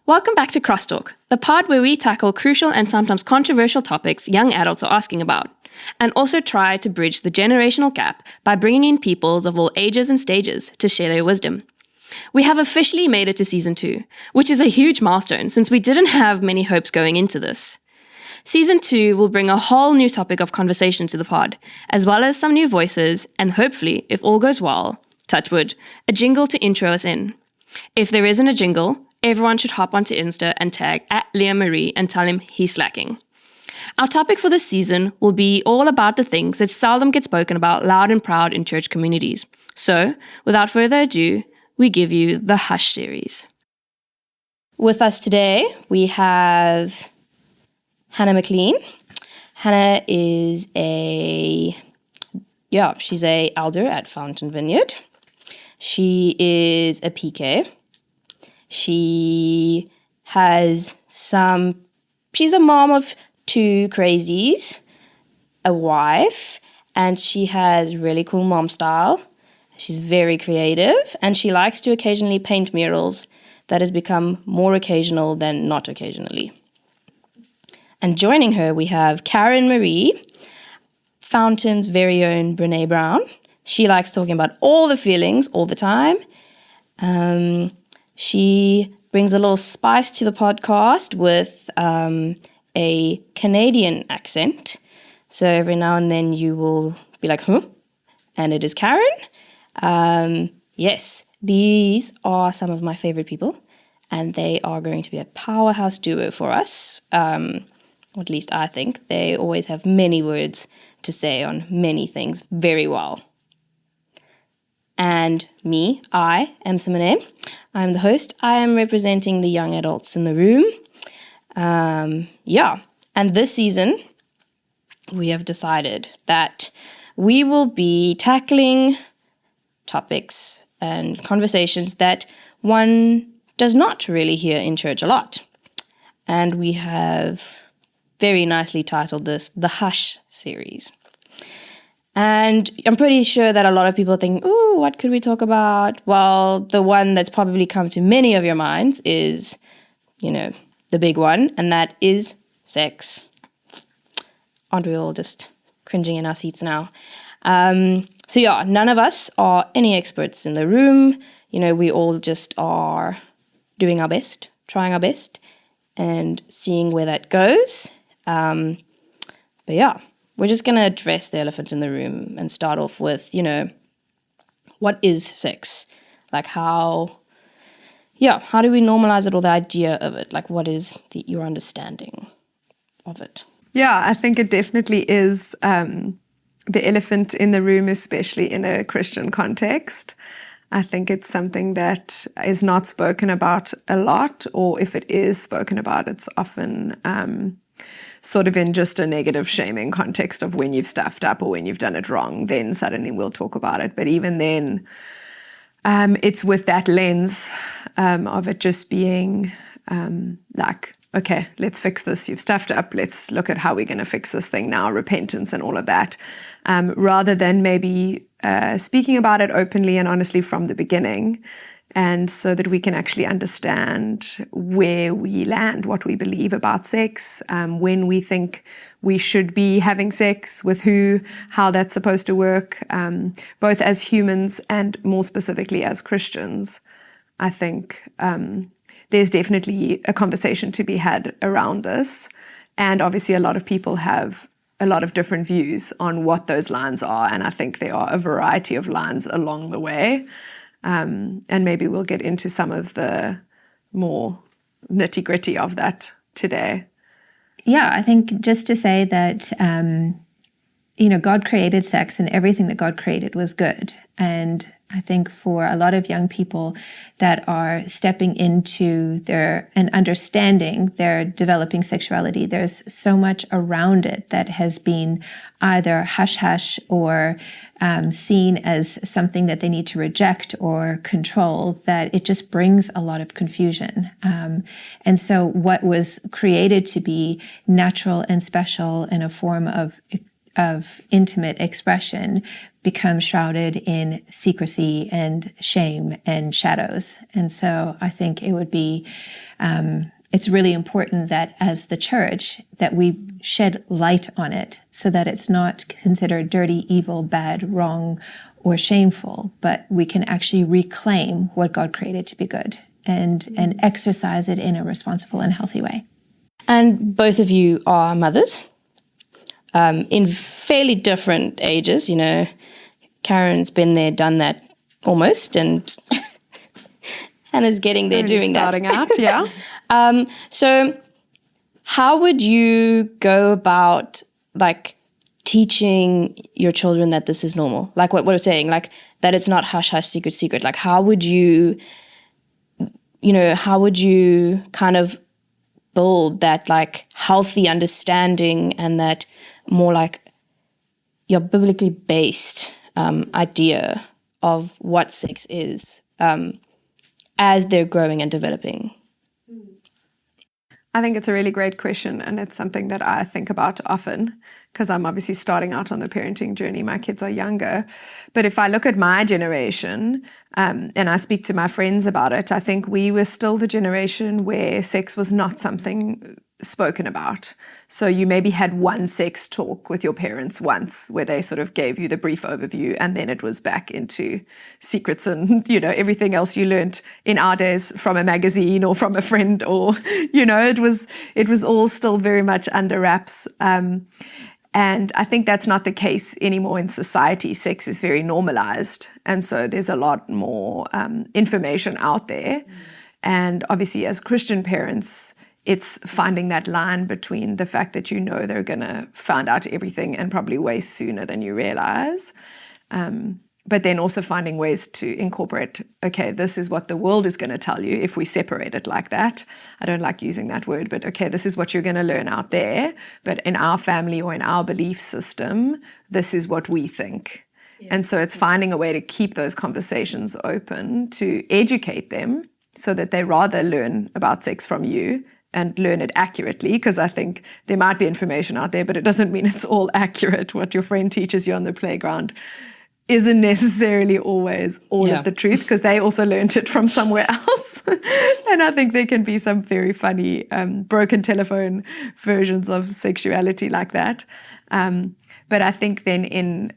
Welcome back to CrossTalk, the pod where we tackle crucial and sometimes controversial topics young adults are asking about, and also try to bridge the generational gap by bringing in peoples of all ages and stages to share their wisdom. We have officially made it to Season 2, which is a huge milestone since we didn't have many hopes going into this. Season 2 will bring a whole new topic of conversation to the pod, as well as some new voices, and hopefully, if all goes well, touch wood, a jingle to intro us in. If there isn't a jingle, everyone should hop onto Insta and tag @Maree and tell him he's slacking. Our topic for this season will be all about the things that seldom get spoken about loud and proud in church communities. So, without further ado, we give you the Hush series. With us today, we have Hannah McLean. Hannah is she's a elder at Fountain Vineyard. She is a PK. She's a mom of 2 crazies, a wife, and she has really cool mom style. She's very creative, and she likes to occasionally paint murals that has become more occasional than not occasionally. And joining her, we have Karen Maree, Fountain's very own Brene Brown. She likes talking about all the feelings all the time. She brings a little spice to the podcast with a Canadian accent. So every now and then you will be like, huh? And it is Karen. Yes, these are some of my favorite people, and they are going to be a powerhouse duo for us. At least I think. They always have many words to say on many things very well. And me, I am Maree. I'm the host. I am representing the young adults in the room. And this season, we have decided that we will be tackling topics and conversations that one does not really hear in church a lot. And we have very nicely titled this the Hush series. And I'm pretty sure that a lot of people think, ooh, what could we talk about? Well, the one that's probably come to many of your minds is, the big one, and that is sex. Aren't we all just cringing in our seats now? None of us are any experts in the room. We all just are doing our best, trying our best, and seeing where that goes. We're just going to address the elephant in the room and start off with, what is sex? Like how do we normalize it, or the idea of it? Like, what is your understanding of it? Yeah, I think it definitely is the elephant in the room, especially in a Christian context. I think it's something that is not spoken about a lot, or if it is spoken about, it's often sort of in just a negative shaming context of when you've stuffed up or when you've done it wrong, then suddenly we'll talk about it. But even then, it's with that lens of it just being okay, let's fix this. You've stuffed up. Let's look at how we're going to fix this thing now, repentance and all of that, rather than maybe speaking about it openly and honestly from the beginning. And so that we can actually understand where we land, what we believe about sex, when we think we should be having sex, with who, how that's supposed to work, both as humans and more specifically as Christians. I think there's definitely a conversation to be had around this. And obviously a lot of people have a lot of different views on what those lines are. And I think there are a variety of lines along the way. And maybe we'll get into some of the more nitty-gritty of that today. Yeah, I think just to say that, God created sex, and everything that God created was good. And I think for a lot of young people that are stepping into and understanding their developing sexuality, there's so much around it that has been either hush-hush or seen as something that they need to reject or control, that it just brings a lot of confusion. And so what was created to be natural and special in a form of of intimate expression becomes shrouded in secrecy and shame and shadows. And so I think it would be, it's really important that as the church, that we shed light on it so that it's not considered dirty, evil, bad, wrong, or shameful, but we can actually reclaim what God created to be good and exercise it in a responsible and healthy way. And both of you are mothers in fairly different ages. You know, Karen's been there, done that almost, and Hannah's getting there, doing that. Starting out, yeah. So how would you go about, like, teaching your children that this is normal? Like what we're saying, like that it's not hush, hush, secret, secret. Like how would you kind of build that like healthy understanding and that more like your biblically based idea of what sex is as they're growing and developing? I think it's a really great question, and it's something that I think about often because I'm obviously starting out on the parenting journey. My kids are younger. But if I look at my generation and I speak to my friends about it, I think we were still the generation where sex was not something spoken about. So you maybe had one sex talk with your parents once where they sort of gave you the brief overview, and then it was back into secrets and, you know, everything else you learned in our days from a magazine or from a friend, or, you know, it was all still very much under wraps. And I think that's not the case anymore in society. Sex is very normalized. And so there's a lot more information out there. And obviously as Christian parents, it's finding that line between the fact that you know they're going to find out everything and probably way sooner than you realize. But then also finding ways to incorporate, okay, this is what the world is going to tell you if we separate it like that. I don't like using that word, but okay, this is what you're going to learn out there. But in our family or in our belief system, this is what we think. Yeah. And so it's finding a way to keep those conversations open, to educate them so that they rather learn about sex from you and learn it accurately, because I think there might be information out there, but it doesn't mean it's all accurate. What your friend teaches you on the playground isn't necessarily always all of the truth, because they also learned it from somewhere else. And I think there can be some very funny broken telephone versions of sexuality like that. But I think then in,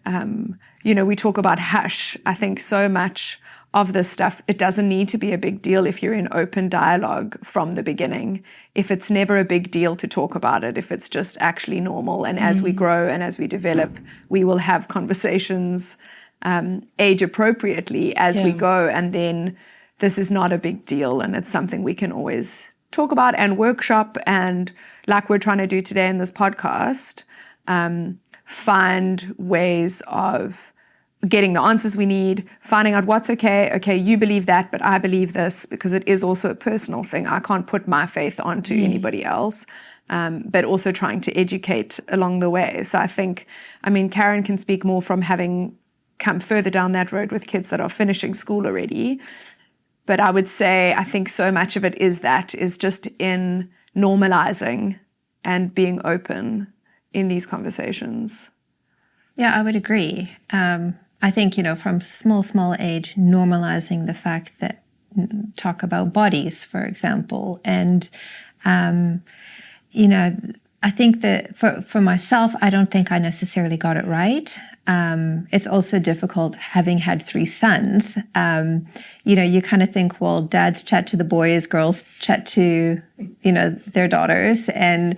we talk about hush. I think so much of this stuff, it doesn't need to be a big deal if you're in open dialogue from the beginning. If it's never a big deal to talk about it, if it's just actually normal, and as we grow and as we develop, we will have conversations age appropriately as we go, and then this is not a big deal, and it's something we can always talk about and workshop, and like we're trying to do today in this podcast, find ways of getting the answers we need, finding out what's okay, you believe that, but I believe this, because it is also a personal thing. I can't put my faith onto anybody else, but also trying to educate along the way. So I think, Karen can speak more from having come further down that road with kids that are finishing school already. But I would say, I think so much of it is just in normalizing and being open in these conversations. Yeah, I would agree. I think, from small age, normalizing the fact that talk about bodies, for example. And, I think that for myself, I don't think I necessarily got it right. It's also difficult having had 3 sons. You kind of think, well, dads chat to the boys, girls chat to, their daughters. And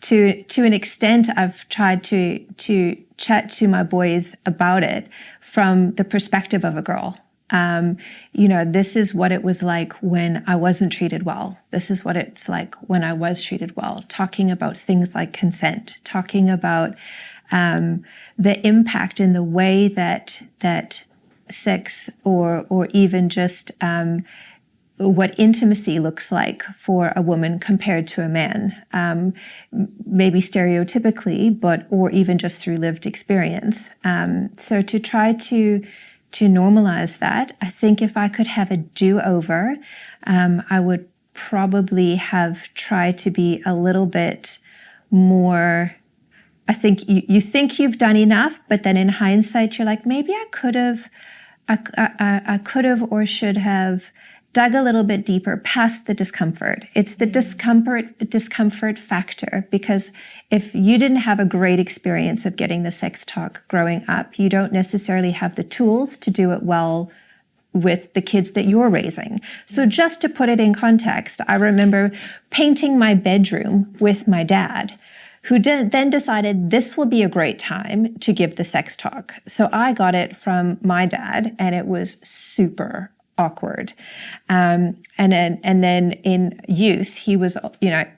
to an extent, I've tried to chat to my boys about it from the perspective of a girl. This is what it was like when I wasn't treated well. This is what it's like when I was treated well. Talking about things like consent, talking about the impact in the way that sex or even just what intimacy looks like for a woman compared to a man, maybe stereotypically, or even just through lived experience. So to try to normalize that, I think if I could have a do-over, I would probably have tried to be a little bit more I think you think you've done enough, but then in hindsight, you're like, maybe I could have or should have dug a little bit deeper past the discomfort. It's the discomfort factor, because if you didn't have a great experience of getting the sex talk growing up, you don't necessarily have the tools to do it well with the kids that you're raising. So just to put it in context, I remember painting my bedroom with my dad, who then decided this will be a great time to give the sex talk. So I got it from my dad, and it was super awkward. And then in youth, he was,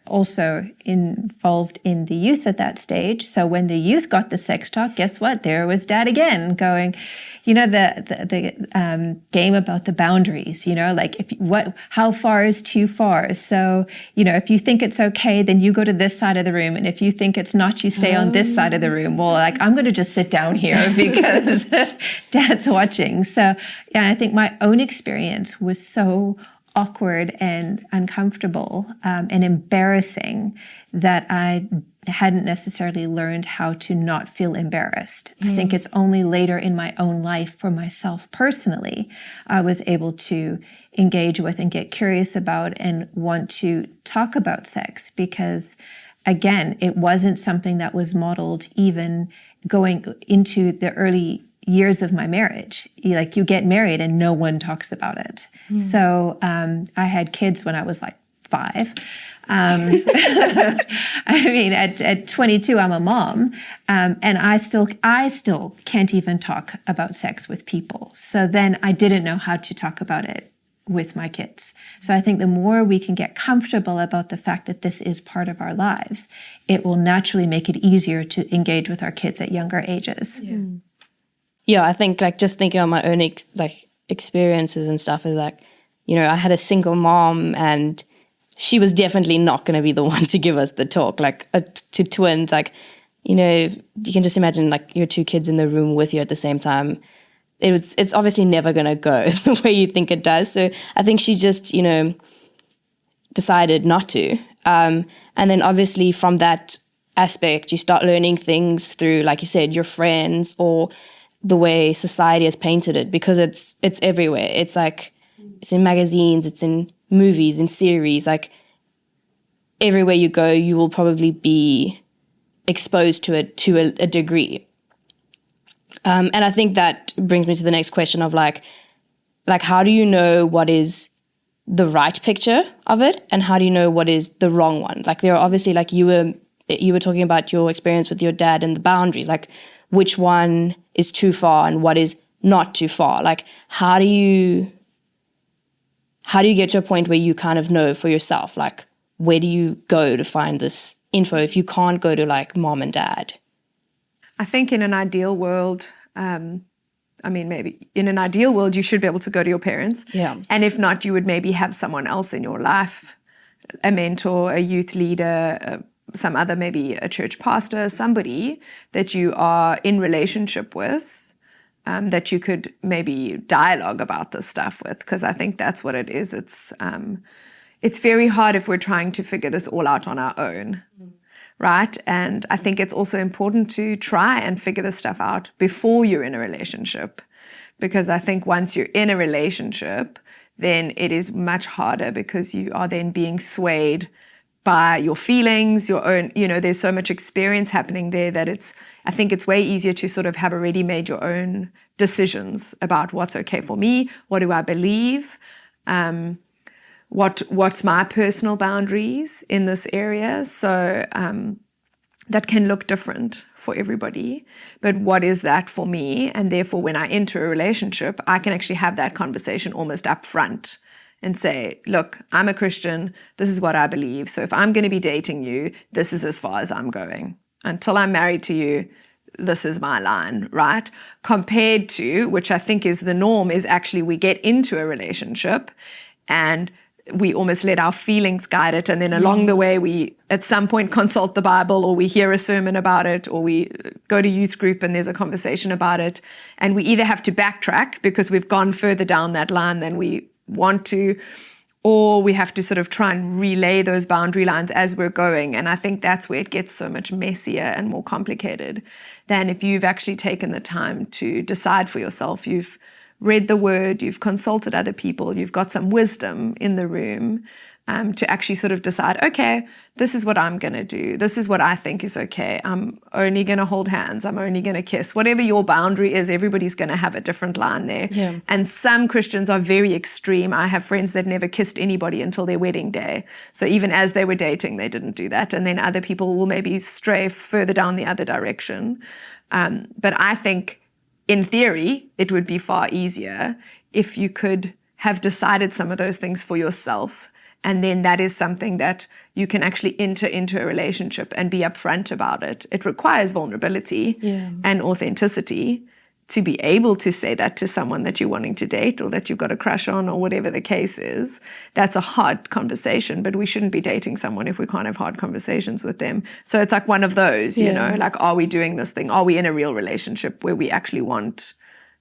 also involved in the youth at that stage. So when the youth got the sex talk, guess what? There was dad again going, the game about the boundaries, like how far is too far? So, if you think it's okay, then you go to this side of the room. And if you think it's not, you stay on this side of the room. Well, I'm going to just sit down here because dad's watching. So, I think my own experience was so awkward and uncomfortable and embarrassing that I hadn't necessarily learned how to not feel embarrassed. I think it's only later in my own life, for myself personally, I was able to engage with and get curious about and want to talk about sex, because again, it wasn't something that was modeled even going into the early years of my marriage. You get married and no one talks about it. So I had kids when I was 5. At 22, I'm a mom, and I still can't even talk about sex with people. So then I didn't know how to talk about it with my kids. So I think the more we can get comfortable about the fact that this is part of our lives, it will naturally make it easier to engage with our kids at younger ages. Yeah, I think just thinking on my own experiences and stuff is I had a single mom, and she was definitely not going to be the one to give us the talk. To twins, you can just imagine your 2 kids in the room with you at the same time. It's obviously never going to go the way you think it does. So I think she just, decided not to. And then obviously from that aspect, you start learning things through, like you said, your friends or the way society has painted it, because it's everywhere. It's it's in magazines, it's in movies, in series. Everywhere you go, you will probably be exposed to it to a degree. And I think that brings me to the next question of how do you know what is the right picture of it, and how do you know what is the wrong one? There are obviously, you were talking about your experience with your dad and the boundaries, which one is too far and what is not too far? How do you get to a point where you kind of know for yourself, where do you go to find this info if you can't go to mom and dad? I think in an ideal world, maybe in an ideal world, you should be able to go to your parents. Yeah. And if not, you would maybe have someone else in your life, a mentor, a youth leader, some other, maybe a church pastor, somebody that you are in relationship with, that you could maybe dialogue about this stuff with, because I think that's what it is. It's very hard if we're trying to figure this all out on our own, right? And I think it's also important to try and figure this stuff out before you're in a relationship, because I think once you're in a relationship, then it is much harder, because you are then being swayed by your feelings, your own, there's so much experience happening there that I think it's way easier to sort of have already made your own decisions about what's okay for me, what do I believe, what's my personal boundaries in this area. So that can look different for everybody, but what is that for me? And therefore, when I enter a relationship, I can actually have that conversation almost up front and say, look, I'm a Christian, this is what I believe. So if I'm going to be dating you, this is as far as I'm going. Until I'm married to you, this is my line, right? Compared to, which I think is the norm, is actually we get into a relationship and we almost let our feelings guide it. And then along the way, we at some point consult the Bible, or we hear a sermon about it, or we go to youth group and there's a conversation about it. And we either have to backtrack because we've gone further down that line than we want to, or we have to sort of try and relay those boundary lines as we're going. And I think that's where it gets so much messier and more complicated than if you've actually taken the time to decide for yourself. You've read the word, you've consulted other people, you've got some wisdom in the room to actually sort of decide, okay, this is what I'm going to do. This is what I think is okay. I'm only going to hold hands. I'm only going to kiss. Whatever your boundary is, everybody's going to have a different line there. Yeah. And some Christians are very extreme. I have friends that never kissed anybody until their wedding day. So even as they were dating, they didn't do that. And then other people will maybe stray further down the other direction. But I think in theory, it would be far easier if you could have decided some of those things for yourself. And then that is something that you can actually enter into a relationship and be upfront about it. It requires vulnerability and authenticity to be able to say that to someone that you're wanting to date or that you've got a crush on or whatever the case is. That's a hard conversation, but we shouldn't be dating someone if we can't have hard conversations with them. So it's like one of those, you know, like, are we doing this thing? Are we in a real relationship where we actually want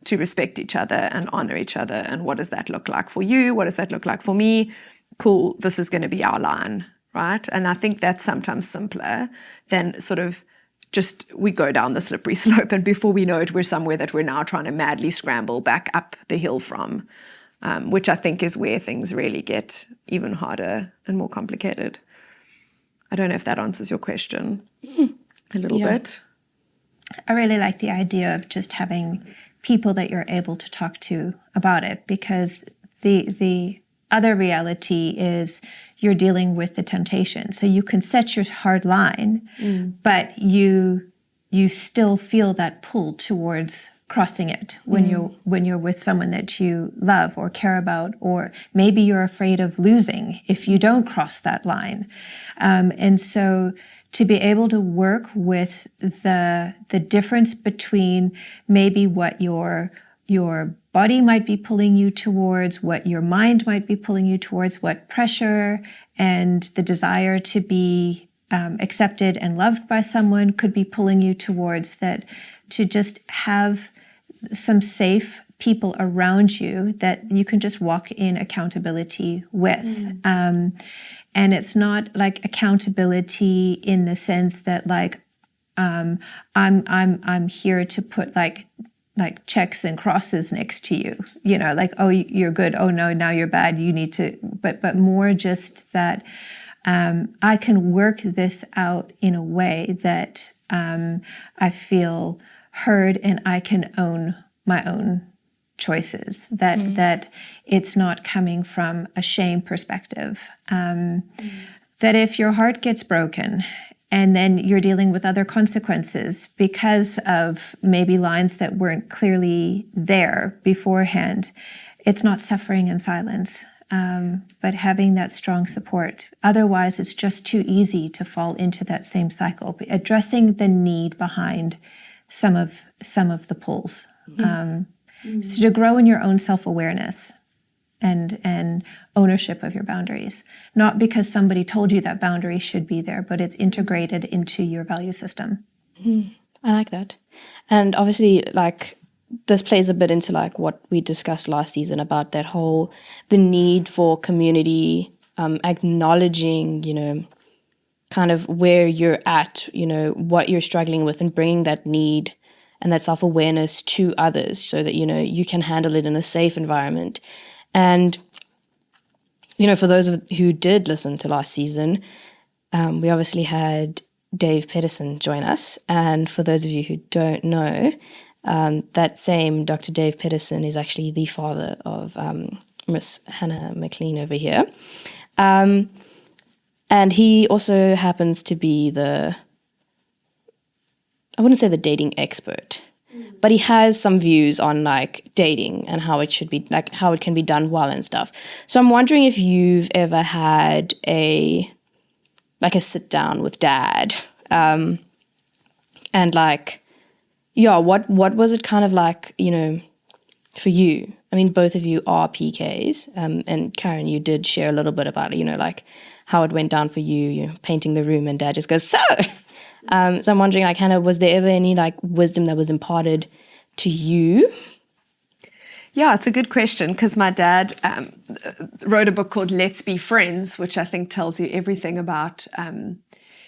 to respect each other and honor each other? And what does that look like for you? What does that look like for me? Cool, this is going to be our line, right? And I think that's sometimes simpler than sort of just we go down the slippery slope and before we know it, we're somewhere that we're now trying to madly scramble back up the hill from, which I think is where things really get even harder and more complicated. I don't know if that answers your question a little bit. I really like the idea of just having people that you're able to talk to about it, because the other reality is you're dealing with the temptation. So you can set your hard line, but you still feel that pull towards crossing it when you're with someone that you love or care about, or maybe you're afraid of losing if you don't cross that line. And so to be able to work with the difference between maybe what your body might be pulling you towards, what your mind might be pulling you towards, what pressure and the desire to be accepted and loved by someone could be pulling you towards, that to just have some safe people around you that you can just walk in accountability with. And it's not like accountability in the sense that like I'm here to put like checks and crosses next to you, you know, like, oh, you're good. Oh no, now you're bad. You need to, but more just that I can work this out in a way that I feel heard and I can own my own choices, that it's not coming from a shame perspective. That if your heart gets broken and then you're dealing with other consequences because of maybe lines that weren't clearly there beforehand, it's not suffering in silence, but having that strong support. Otherwise, it's just too easy to fall into that same cycle, addressing the need behind some of the pulls. So to grow in your own self-awareness and ownership of your boundaries, not because somebody told you that boundary should be there, but it's integrated into your value system. I like that. And obviously, like, this plays a bit into like what we discussed last season about that whole, the need for community, acknowledging, you know, kind of where you're at, you know, what you're struggling with, and bringing that need and that self-awareness to others so that, you know, you can handle it in a safe environment. And, you know, for those who did listen to last season, we obviously had Dave Pedersen join us. And for those of you who don't know, that same Dr. Dave Pedersen is actually the father of Miss Hannah McLean over here. And he also happens to be I wouldn't say the dating expert, but he has some views on like dating and how it should be, like how it can be done well and stuff. So I'm wondering if you've ever had a sit down with Dad, and like, yeah, what was it kind of like, you know, for you? I mean, both of you are PKs, and Karen, you did share a little bit about it, you know, like how it went down for you, you know, painting the room, and Dad just goes, so I'm wondering, like, Hannah, was there ever any like wisdom that was imparted to you? Yeah, it's a good question because my dad wrote a book called Let's Be Friends, which I think tells you everything about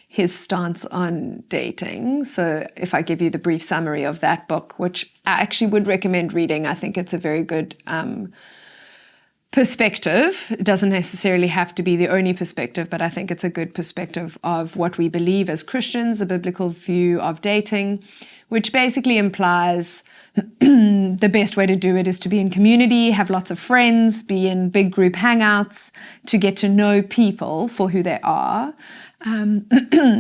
his stance on dating. So if I give you the brief summary of that book, which I actually would recommend reading, I think it's a very good perspective. It doesn't necessarily have to be the only perspective, but I think it's a good perspective of what we believe as Christians, the biblical view of dating, which basically implies the best way to do it is to be in community, have lots of friends, be in big group hangouts, to get to know people for who they are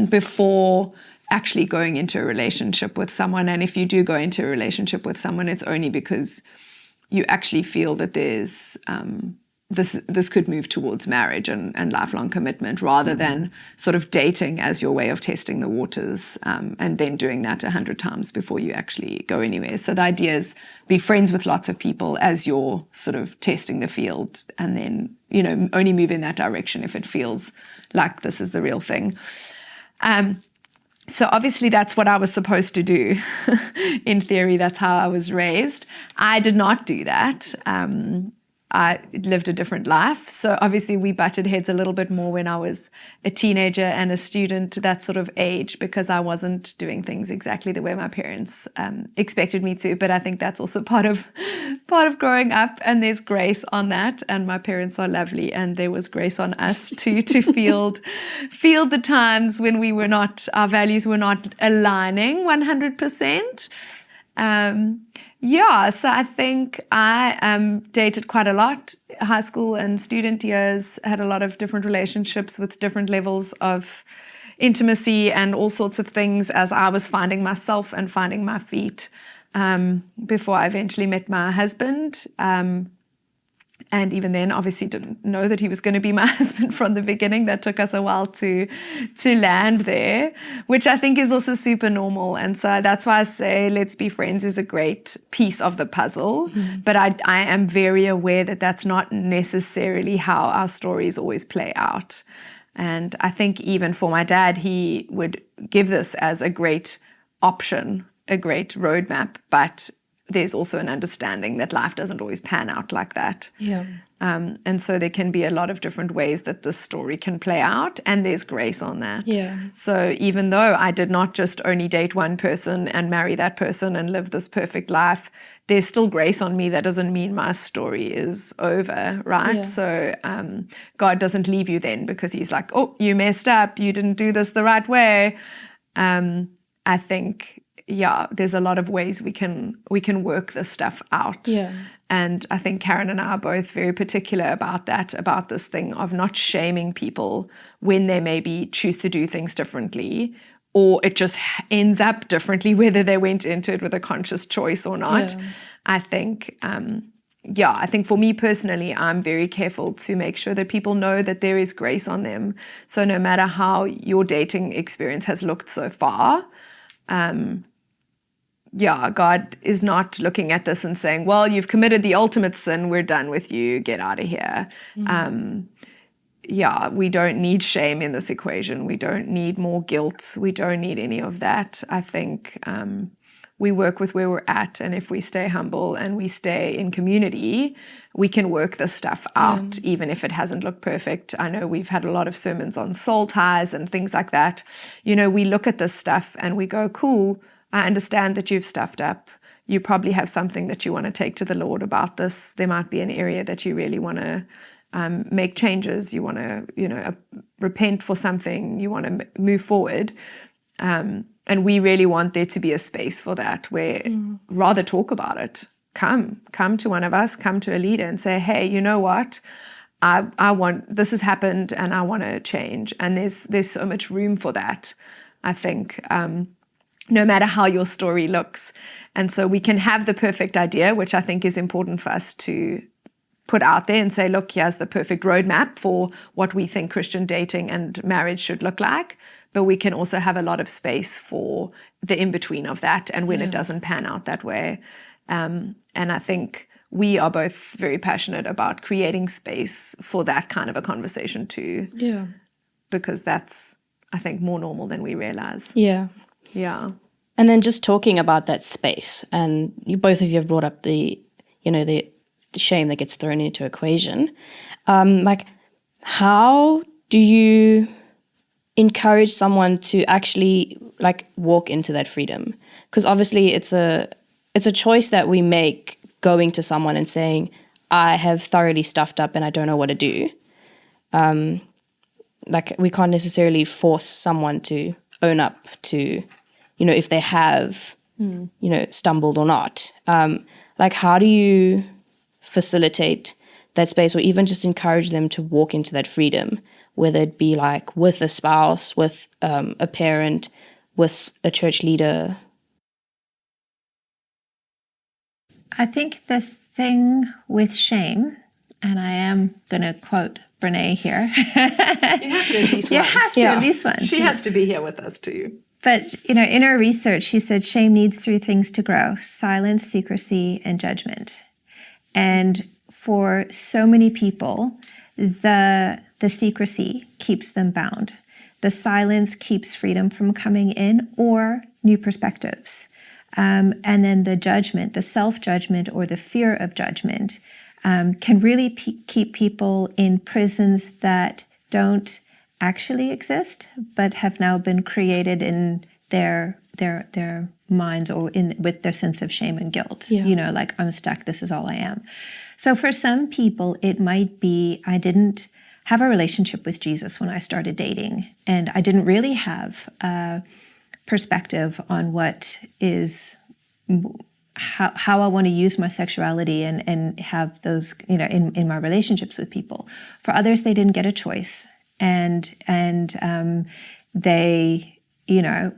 before actually going into a relationship with someone. And if you do go into a relationship with someone, it's only because you actually feel that there's this could move towards marriage and lifelong commitment, rather than sort of dating as your way of testing the waters and then doing that 100 times before you actually go anywhere. So the idea is be friends with lots of people as you're sort of testing the field, and then, you know, only move in that direction if it feels like this is the real thing. So obviously that's what I was supposed to do. In theory, that's how I was raised. I did not do that. I lived a different life. So obviously we butted heads a little bit more when I was a teenager and a student, that sort of age, because I wasn't doing things exactly the way my parents expected me to. But I think that's also part of growing up, and there's grace on that. And my parents are lovely, and there was grace on us to field the times when we were not, our values were not aligning 100%. So I think I dated quite a lot. High school and student years, had a lot of different relationships with different levels of intimacy and all sorts of things as I was finding myself and finding my feet before I eventually met my husband. And even then, obviously didn't know that he was going to be my husband from the beginning. That took us a while to land there, which I think is also super normal. And so that's why I say Let's Be Friends is a great piece of the puzzle. Mm-hmm. But I am very aware that that's not necessarily how our stories always play out. And I think even for my dad, he would give this as a great option, a great roadmap, but there's also an understanding that life doesn't always pan out like that. Yeah. And so there can be a lot of different ways that this story can play out, and there's grace on that. Yeah. So even though I did not just only date one person and marry that person and live this perfect life, there's still grace on me. That doesn't mean my story is over, right? Yeah. So God doesn't leave you then because he's like, oh, you messed up, you didn't do this the right way. I think, there's a lot of ways we can work this stuff out. Yeah. And I think Karen and I are both very particular about that, about this thing of not shaming people when they maybe choose to do things differently, or it just ends up differently, whether they went into it with a conscious choice or not. Yeah. I think, I think for me personally, I'm very careful to make sure that people know that there is grace on them. So no matter how your dating experience has looked so far, God is not looking at this and saying, well, you've committed the ultimate sin, we're done with you, get out of here. Mm. We don't need shame in this equation. We don't need more guilt. We don't need any of that. I think we work with where we're at, and if we stay humble and we stay in community, we can work this stuff out, even if it hasn't looked perfect. I know we've had a lot of sermons on soul ties and things like that. You know, we look at this stuff and we go, cool, I understand that you've stuffed up. You probably have something that you want to take to the Lord about this. There might be an area that you really want to make changes. You want to, repent for something. You want to move forward. And we really want there to be a space for that, where rather talk about it. Come to one of us, come to a leader and say, hey, you know what? I want, this has happened and I want to change. And there's so much room for that, I think. No matter how your story looks. And so we can have the perfect idea, which I think is important for us to put out there and say, look, here's the perfect roadmap for what we think Christian dating and marriage should look like. But we can also have a lot of space for the in-between of that and when it doesn't pan out that way. And I think we are both very passionate about creating space for that kind of a conversation too. Yeah. Because that's, I think, more normal than we realize. Yeah. Yeah. And then just talking about that space, and both of you have brought up the shame that gets thrown into equation. Like, how do you encourage someone to actually like walk into that freedom? Because obviously it's a choice that we make, going to someone and saying, I have thoroughly stuffed up and I don't know what to do. Like, we can't necessarily force someone to own up to, you know, if they have, you know, stumbled or not. Like, how do you facilitate that space, or even just encourage them to walk into that freedom, whether it be like with a spouse, with a parent, with a church leader? I think the thing with shame, and I am going to quote Brene here. You have to at least You once. have to at least once. She has to be here with us too. But, you know, in her research, she said shame needs 3 things to grow: silence, secrecy, and judgment. And for so many people, the secrecy keeps them bound. The silence keeps freedom from coming in or new perspectives. And then the judgment, the self-judgment or the fear of judgment, can really keep people in prisons that don't actually exist, but have now been created in their minds, or with their sense of shame and guilt. Yeah. You know, like, I'm stuck, this is all I am. So for some people, it might be, I didn't have a relationship with Jesus when I started dating, and I didn't really have a perspective on what is, how I want to use my sexuality and have those, you know, in my relationships with people. For others, they didn't get a choice, and they, you know,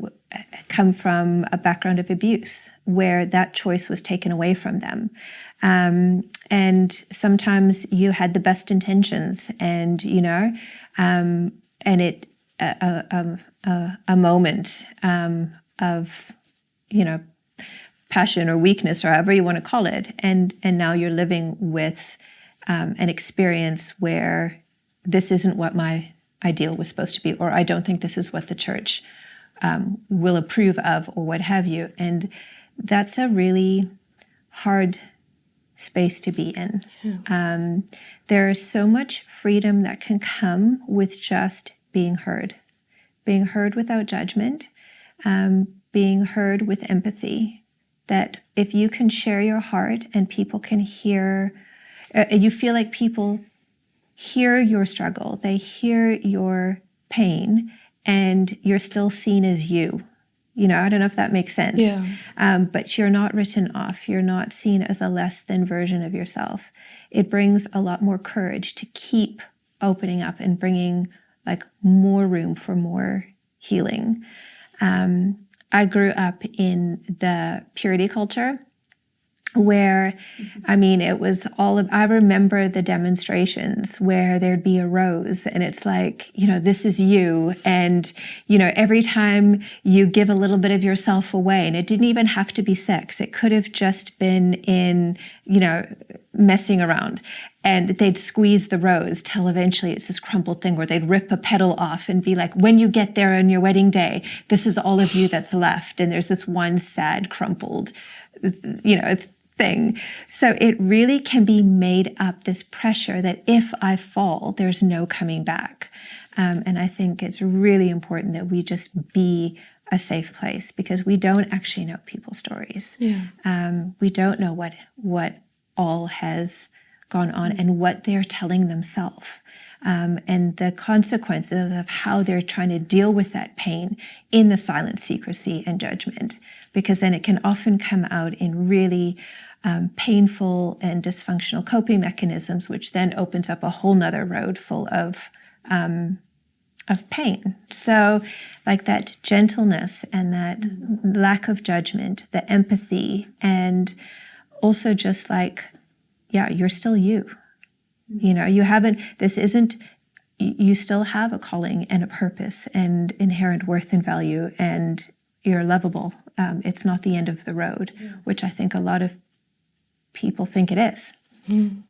come from a background of abuse where that choice was taken away from them. And sometimes you had the best intentions, and, you know, and it, a moment of, you know, passion or weakness, or however you want to call it, and now you're living with an experience where this isn't what my ideal was supposed to be, or I don't think this is what the church will approve of, or what have you. And that's a really hard space to be in. Yeah. There is so much freedom that can come with just being heard without judgment, being heard with empathy. That if you can share your heart and people can hear, you feel like people hear your struggle, they hear your pain, and you're still seen as you. You know, I don't know if that makes sense. Yeah. But you're not written off. You're not seen as a less than version of yourself. It brings a lot more courage to keep opening up and bringing like more room for more healing. I grew up in the purity culture where, I mean, it was I remember the demonstrations where there'd be a rose and it's like, you know, this is you. And, you know, every time you give a little bit of yourself away, and it didn't even have to be sex. It could have just been in, you know, messing around. And they'd squeeze the rose till eventually it's this crumpled thing where they'd rip a petal off and be like, when you get there on your wedding day, this is all of you that's left. And there's this one sad, crumpled, you know, thing. So it really can be made up, this pressure that if I fall, there's no coming back. And I think it's really important that we just be a safe place, because we don't actually know people's stories. Yeah. We don't know what all has gone on and what they're telling themselves. And the consequences of how they're trying to deal with that pain in the silence, secrecy, and judgment, because then it can often come out in really painful and dysfunctional coping mechanisms, which then opens up a whole nother road full of pain. So like that gentleness and that lack of judgment, the empathy, and also just like, yeah, you're still you. You know, you still have a calling and a purpose and inherent worth and value, and you're lovable. It's not the end of the road, which I think a lot of people think it is.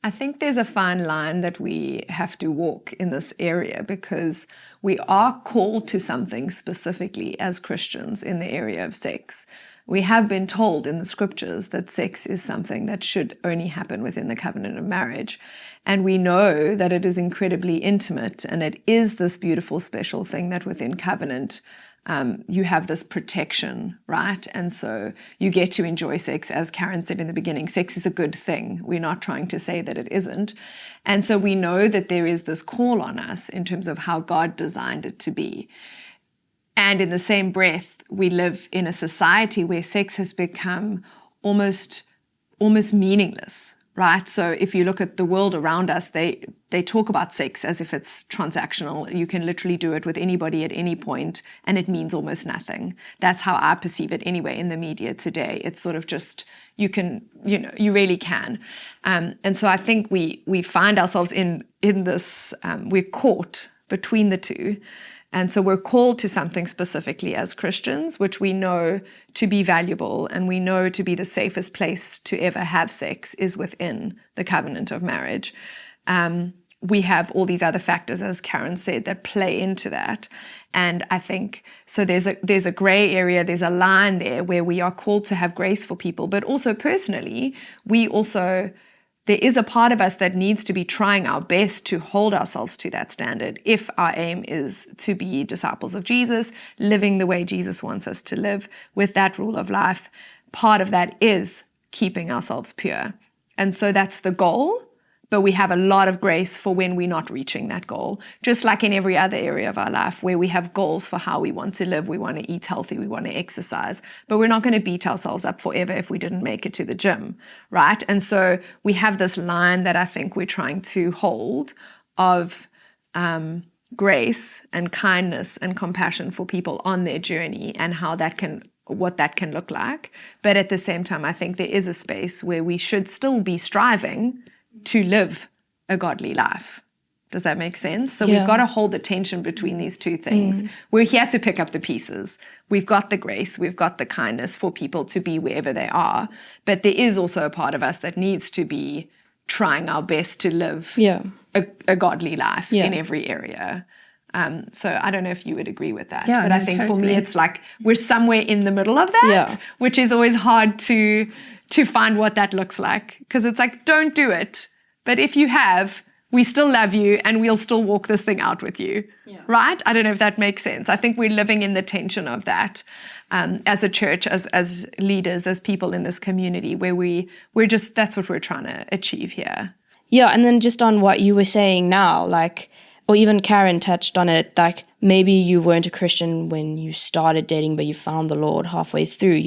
I think there's a fine line that we have to walk in this area, because we are called to something specifically as Christians in the area of sex. We have been told in the scriptures that sex is something that should only happen within the covenant of marriage. And we know that it is incredibly intimate, and it is this beautiful, special thing that within covenant, you have this protection, right? And so you get to enjoy sex. As Karen said in the beginning, sex is a good thing. We're not trying to say that it isn't. And so we know that there is this call on us in terms of how God designed it to be. And in the same breath, we live in a society where sex has become almost meaningless, right? So if you look at the world around us, they talk about sex as if it's transactional. You can literally do it with anybody at any point, and it means almost nothing. That's how I perceive it anyway in the media today. It's sort of just, you really can. And so I think we find ourselves in this, we're caught between the two. And so we're called to something specifically as Christians, which we know to be valuable, and we know to be the safest place to ever have sex is within the covenant of marriage. We have all these other factors, as Karen said, that play into that. And I think, so there's a gray area, there's a line there where we are called to have grace for people, but also personally, there is a part of us that needs to be trying our best to hold ourselves to that standard if our aim is to be disciples of Jesus, living the way Jesus wants us to live with that rule of life. Part of that is keeping ourselves pure. And so that's the goal, but we have a lot of grace for when we're not reaching that goal, just like in every other area of our life where we have goals for how we want to live. We want to eat healthy, we want to exercise, but we're not going to beat ourselves up forever if we didn't make it to the gym, right? And so we have this line that I think we're trying to hold of grace and kindness and compassion for people on their journey, and what that can look like. But at the same time, I think there is a space where we should still be striving to live a godly life. Does that make sense? So we've got to hold the tension between these two things. We're here to pick up the pieces. We've got the grace, we've got the kindness for people to be wherever they are. But there is also a part of us that needs to be trying our best to live a godly life in every area. So I don't know if you would agree with that. But I think totally. For me, it's like we're somewhere in the middle of that, which is always hard to find what that looks like. Because it's like, don't do it. But if you have, we still love you and we'll still walk this thing out with you. Right? I don't know if that makes sense. I think we're living in the tension of that as a church, as leaders, as people in this community, where we're just, that's what we're trying to achieve here. Yeah, and then just on what you were saying now, like, or even Karen touched on it, like maybe you weren't a Christian when you started dating, but you found the Lord halfway through,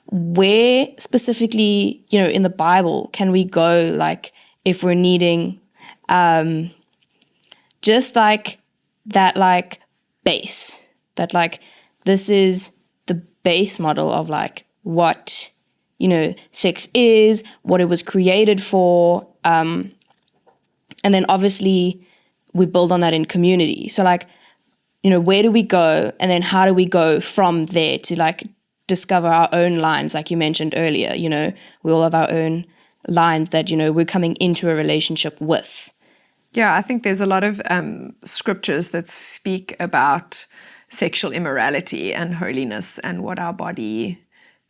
where specifically, in the Bible can we go, like, if we're needing just like that, like, base, that, like, this is the base model of, like, what, sex is, what it was created for, and then obviously we build on that in community. So, like, where do we go, and then how do we go from there to, like, discover our own lines, like you mentioned earlier. We all have our own lines that we're coming into a relationship with. Yeah, I think there's a lot of scriptures that speak about sexual immorality and holiness and what our body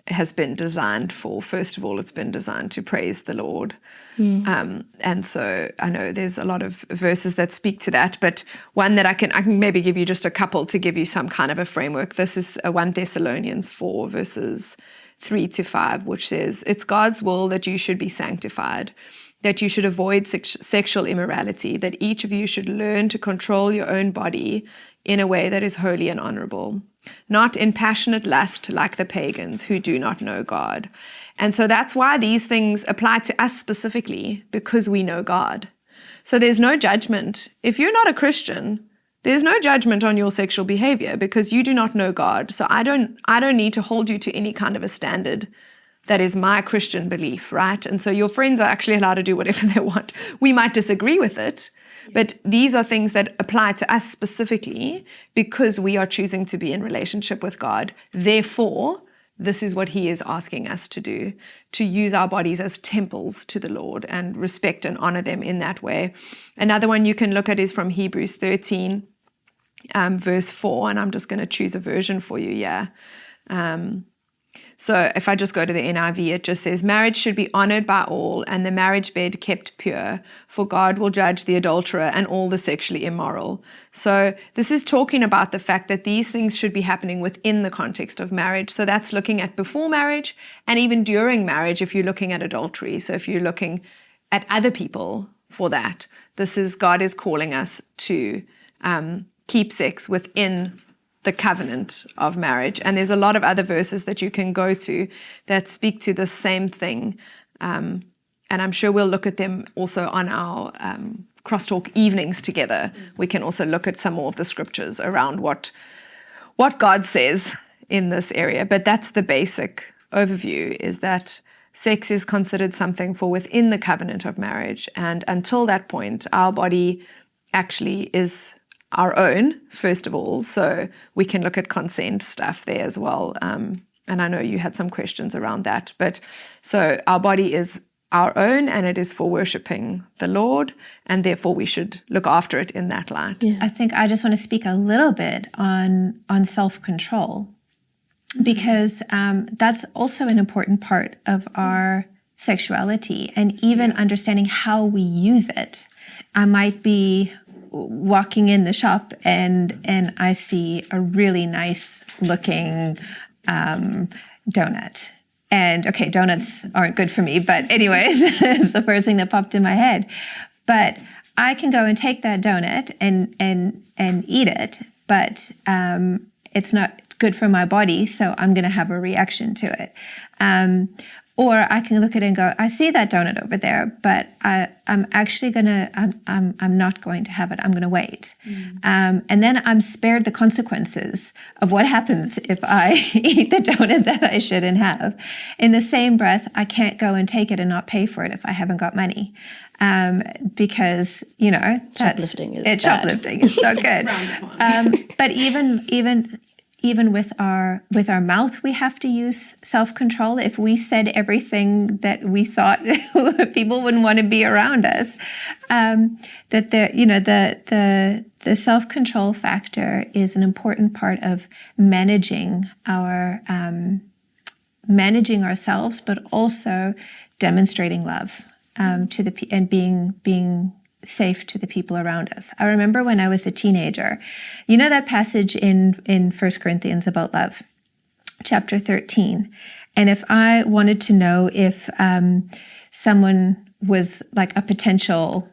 has been designed for. First of all, it's been designed to praise the Lord. And so I know there's a lot of verses that speak to that, but one that I can maybe give you just a couple to give you some kind of a framework. This is 1 Thessalonians 4 verses 3-5, which says, "It's God's will that you should be sanctified, that you should avoid sexual immorality, that each of you should learn to control your own body in a way that is holy and honorable, not in passionate lust like the pagans who do not know God." And so that's why these things apply to us specifically, because we know God. So there's no judgment. If you're not a Christian, there's no judgment on your sexual behavior because you do not know God. So I don't need to hold you to any kind of a standard that is my Christian belief, right? And so your friends are actually allowed to do whatever they want. We might disagree with it, but these are things that apply to us specifically because we are choosing to be in relationship with God. Therefore, this is what he is asking us to do, to use our bodies as temples to the Lord and respect and honor them in that way. Another one you can look at is from Hebrews 13, verse 4, and I'm just going to choose a version for you here. So if I just go to the NIV, it just says, marriage should be honored by all and the marriage bed kept pure, for God will judge the adulterer and all the sexually immoral. So this is talking about the fact that these things should be happening within the context of marriage. So that's looking at before marriage and even during marriage if you're looking at adultery. So if you're looking at other people for that, God is calling us to keep sex within the covenant of marriage. And there's a lot of other verses that you can go to that speak to the same thing. And I'm sure we'll look at them also on our CrossTalk evenings together. We can also look at some more of the scriptures around what God says in this area. But that's the basic overview, is that sex is considered something for within the covenant of marriage. And until that point, our body actually is our own, first of all, so we can look at consent stuff there as well. And I know you had some questions around that. But so our body is our own and it is for worshiping the Lord, and therefore we should look after it in that light. Yeah. I think I just want to speak a little bit on self-control, because that's also an important part of our sexuality, and even understanding how we use it. I might be walking in the shop and I see a really nice looking donut. And okay, donuts aren't good for me, but anyways, it's the first thing that popped in my head. But I can go and take that donut and eat it, but it's not good for my body, so I'm going to have a reaction to it. Or I can look at it and go, I see that donut over there, but I'm actually I'm not going to have it. I'm going to wait. And then I'm spared the consequences of what happens if I eat the donut that I shouldn't have. In the same breath, I can't go and take it and not pay for it if I haven't got money. Because, shoplifting is not good. But even with our mouth, we have to use self-control. If we said everything that we thought people wouldn't want to be around us, that the self-control factor is an important part of managing ourselves, but also demonstrating love and being safe to the people around us. I remember when I was a teenager, that passage in 1 Corinthians about love, chapter 13. And if I wanted to know if someone was like a potential,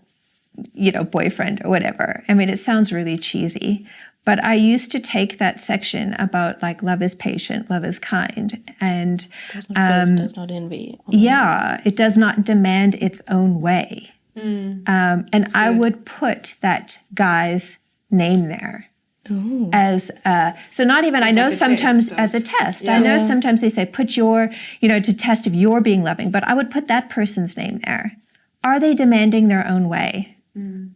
boyfriend or whatever, I mean, it sounds really cheesy, but I used to take that section about like love is patient, love is kind, and does not boast, does not envy. Yeah, it does not demand its own way. And I would put that guy's name there. Ooh. As so not even, I know sometimes as a test. Yeah. I know sometimes they say put your, to test if you're being loving, but I would put that person's name there. Are they demanding their own way?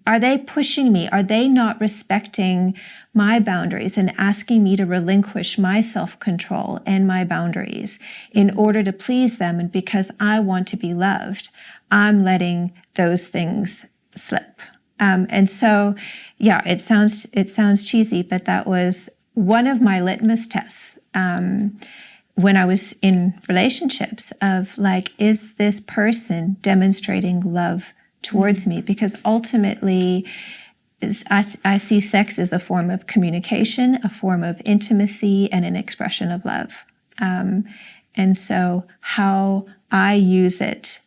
Are they pushing me? Are they not respecting my boundaries and asking me to relinquish my self-control and my boundaries in order to please them? And because I want to be loved, I'm letting those things slip. And so, yeah, it sounds cheesy, but that was one of my litmus tests when I was in relationships of like, is this person demonstrating love towards me? Because ultimately, I see sex as a form of communication, a form of intimacy, and an expression of love. And so how I use it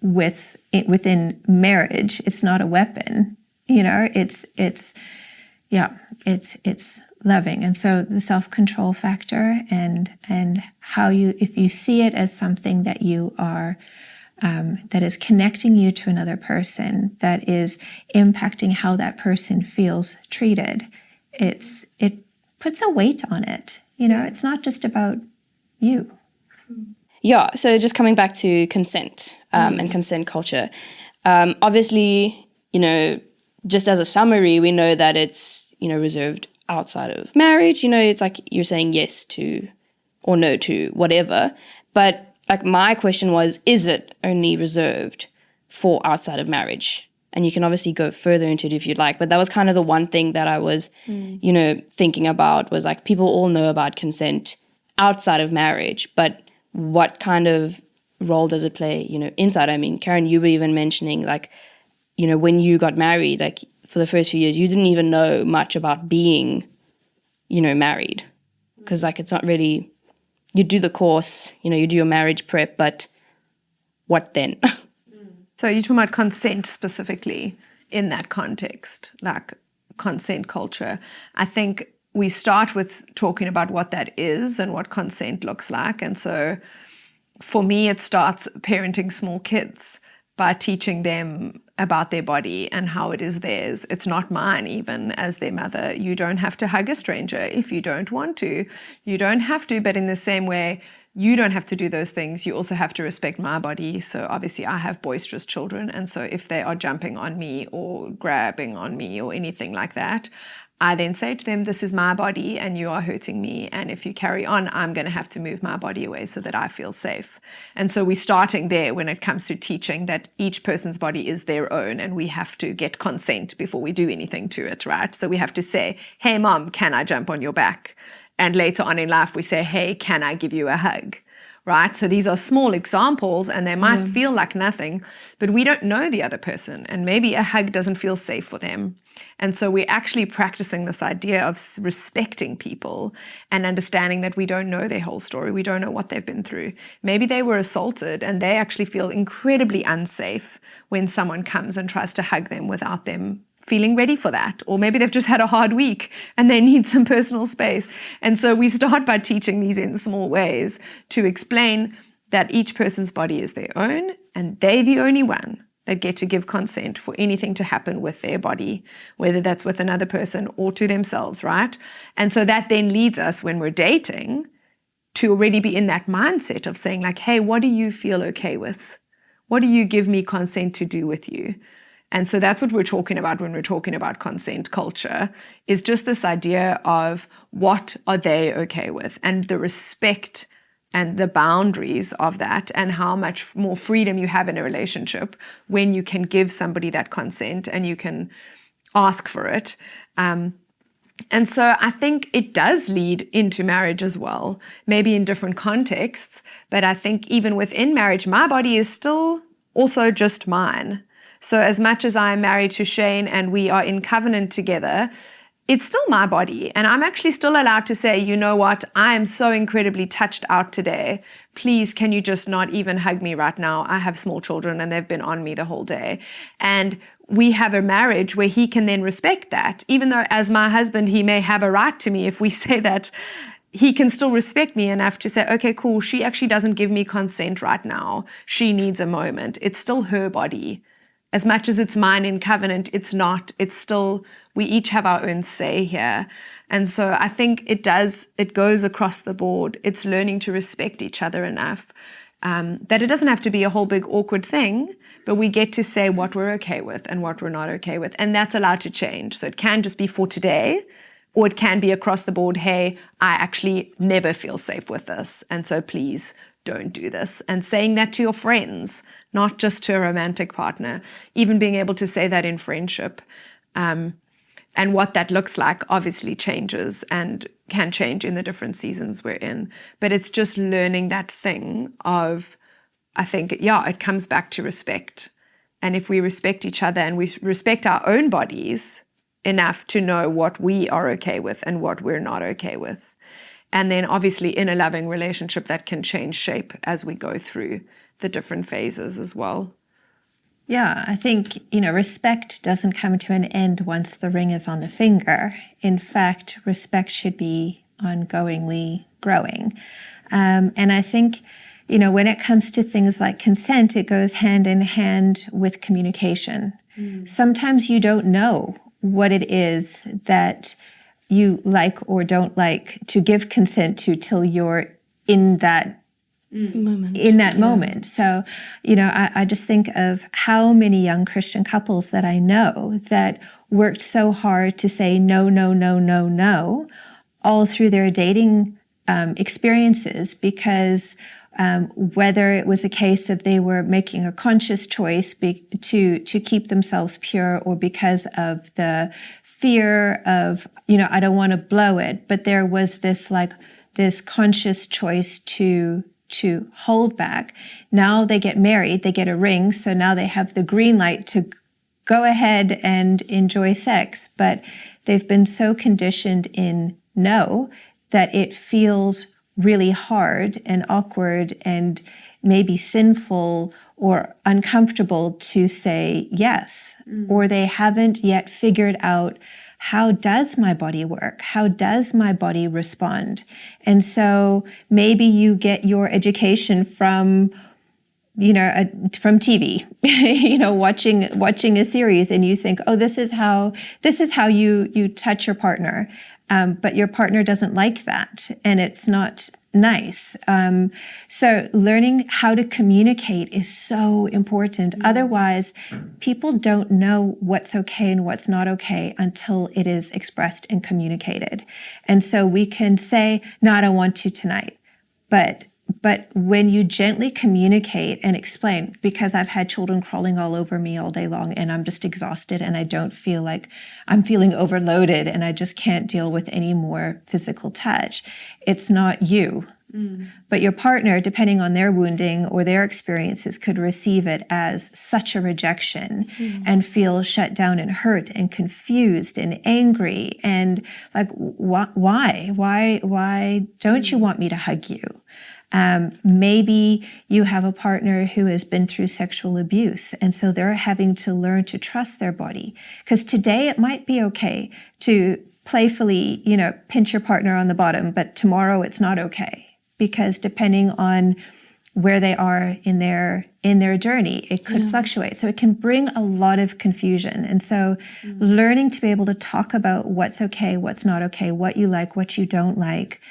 within marriage, it's not a weapon, it's loving. And so the self-control factor and how if you see it as something that you are, that is connecting you to another person, that is impacting how that person feels treated, it puts a weight on it. It's not just about you. Yeah, so just coming back to consent and consent culture. Obviously, just as a summary, we know that it's, reserved outside of marriage. It's like you're saying yes to or no to whatever. But like my question was, is it only reserved for outside of marriage? And you can obviously go further into it if you'd like, but that was kind of the one thing that I was, thinking about was like people all know about consent outside of marriage, but what kind of role does it play, inside? I mean, Karen, you were even mentioning like, when you got married, like for the first few years, you didn't even know much about being, married. Because like it's not really, you do the course, you do your marriage prep, but what then? So you're talking about consent specifically in that context, like consent culture. I think we start with talking about what that is and what consent looks like. And so for me, it starts parenting small kids by teaching them about their body and how it is theirs. It's not mine, even as their mother. You don't have to hug a stranger if you don't want to. You don't have to, but in the same way, you don't have to do those things. You also have to respect my body. So obviously I have boisterous children. And so if they are jumping on me or grabbing on me or anything like that, I then say to them, this is my body and you are hurting me. And if you carry on, I'm going to have to move my body away so that I feel safe. And so we're starting there when it comes to teaching that each person's body is their own and we have to get consent before we do anything to it, right? So we have to say, hey, mom, can I jump on your back? And later on in life, we say, hey, can I give you a hug? Right? So these are small examples and they might feel like nothing, but we don't know the other person. And maybe a hug doesn't feel safe for them. And so we're actually practicing this idea of respecting people and understanding that we don't know their whole story. We don't know what they've been through. Maybe they were assaulted and they actually feel incredibly unsafe when someone comes and tries to hug them without them feeling ready for that. Or maybe they've just had a hard week and they need some personal space. And so we start by teaching these in small ways to explain that each person's body is their own and they're the only one that get to give consent for anything to happen with their body, whether that's with another person or to themselves, right? And so that then leads us when we're dating to already be in that mindset of saying like, hey, what do you feel okay with? What do you give me consent to do with you? And so that's what we're talking about when we're talking about consent culture, is just this idea of what are they okay with and the respect and the boundaries of that and how much more freedom you have in a relationship when you can give somebody that consent and you can ask for it. And so I think it does lead into marriage as well, maybe in different contexts. But I think even within marriage, my body is still also just mine. So as much as I'm married to Shane and we are in covenant together, it's still my body. And I'm actually still allowed to say, you know what, I am so incredibly touched out today. Please, can you just not even hug me right now? I have small children and they've been on me the whole day. And we have a marriage where he can then respect that. Even though as my husband, he may have a right to me if we say that, he can still respect me enough to say, okay, cool, she actually doesn't give me consent right now. She needs a moment. It's still her body. As much as it's mine in covenant, it's not. It's still, we each have our own say here. And so I think it goes across the board. It's learning to respect each other enough that it doesn't have to be a whole big awkward thing, but we get to say what we're okay with and what we're not okay with. And that's allowed to change. So it can just be for today, or it can be across the board, hey, I actually never feel safe with this. And so please don't do this. And saying that to your friends, not just to a romantic partner, even being able to say that in friendship. And what that looks like obviously changes and can change in the different seasons we're in. But it's just learning that thing of, I think, it comes back to respect. And if we respect each other and we respect our own bodies enough to know what we are okay with and what we're not okay with. And then obviously in a loving relationship that can change shape as we go through the different phases as well. Yeah, I think, respect doesn't come to an end once the ring is on the finger. In fact, respect should be ongoingly growing. And I think, when it comes to things like consent, it goes hand in hand with communication. Sometimes you don't know what it is that you like or don't like to give consent to till you're in that moment. So, I just think of how many young Christian couples that I know that worked so hard to say no, no, no, no, no, all through their dating experiences, because whether it was a case of they were making a conscious choice to keep themselves pure, or because of the fear of, I don't want to blow it, but there was this conscious choice to hold back. Now they get married, they get a ring, so now they have the green light to go ahead and enjoy sex, but they've been so conditioned in no that it feels really hard and awkward and maybe sinful or uncomfortable to say yes, or they haven't yet figured out, how does my body work? How does my body respond? And so maybe you get your education from from TV, watching a series, and you think, oh, this is how you touch your partner, but your partner doesn't like that, and it's not nice. So learning how to communicate is so important. Otherwise, people don't know what's okay and what's not okay until it is expressed and communicated. And so we can say, no, I don't want to tonight. But when you gently communicate and explain, because I've had children crawling all over me all day long and I'm just exhausted and I don't feel like I'm feeling overloaded and I just can't deal with any more physical touch. It's not you, but your partner, depending on their wounding or their experiences, could receive it as such a rejection and feel shut down and hurt and confused and angry and like, why don't you want me to hug you? Maybe you have a partner who has been through sexual abuse, and so they're having to learn to trust their body. Because today it might be okay to playfully, pinch your partner on the bottom, but tomorrow it's not okay. Because depending on where they are in their journey, it could fluctuate. So it can bring a lot of confusion. And so learning to be able to talk about what's okay, what's not okay, what you like, what you don't like,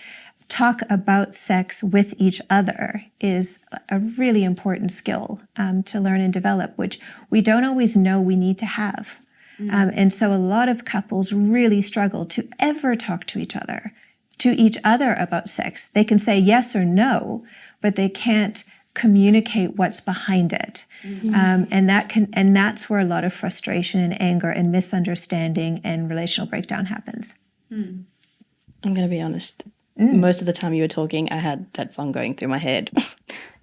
talk about sex with each other is a really important skill to learn and develop, which we don't always know we need to have. And so a lot of couples really struggle to ever talk to each other about sex. They can say yes or no, but they can't communicate what's behind it. And that's where a lot of frustration and anger and misunderstanding and relational breakdown happens. I'm going to be honest. Most of the time you were talking, I had that song going through my head.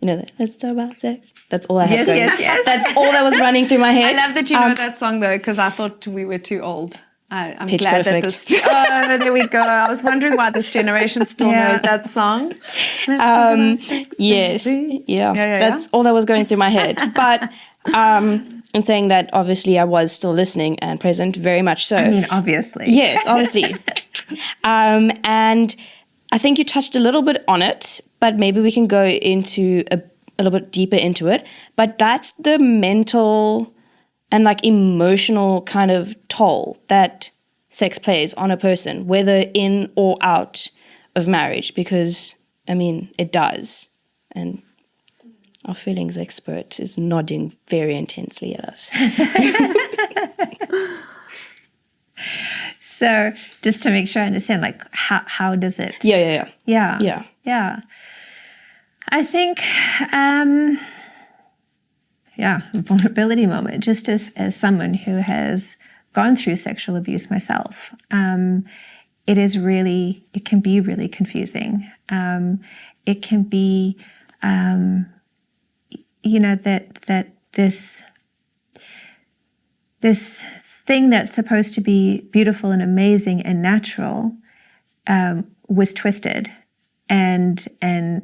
Let's talk about sex. That's all I had going. Yes. That's all that was running through my head. I love that you know that song, though, because I thought we were too old. I'm Pitch glad Perfect. that this... Oh, there we go. I was wondering why this generation still knows that song. Let's talk about sex, Yes. baby. Yeah. Yeah. That's all that was going through my head. But in saying that, obviously, I was still listening and present, very much so. I mean, obviously. Yes, obviously. And I think you touched a little bit on it, but maybe we can go into a little bit deeper into it. But that's the mental and emotional kind of toll that sex plays on a person, whether in or out of marriage, because, it does. And our feelings expert is nodding very intensely at us. So just to make sure I understand, how does it? Yeah. I think, vulnerability moment, just as someone who has gone through sexual abuse myself, it can be really confusing. It can be, that this thing that's supposed to be beautiful and amazing and natural was twisted and